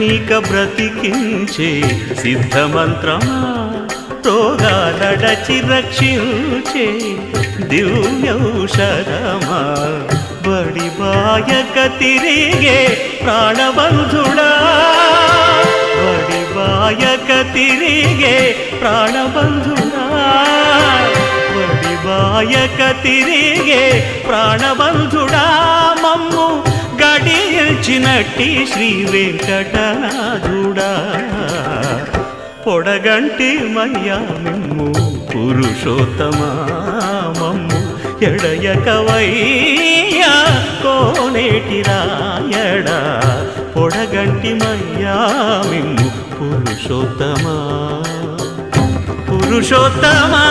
నీక బ్రతికించే సిద్ధమంత్రమా రోగాలడచి రక్షించే దివ్యౌషధమా బడి బాయక తిరిగే ప్రాణబంధుడా బడి బాయక తిరిగే ప్రాణబంధుడా బడి బాయక తిరిగే ప్రాణబంధుడా మమ్ము గడిచినట్టి శ్రీ వెంకటనాథుడా పొడగంటి మయ్యా మిమ్ము పురుషోత్తమా మమ్ము ఎడయకవయ్యా కోనేటి రాయడా పొడగంటి మయ్యా మిమ్ము పురుషోత్తమా పురుషోత్తమా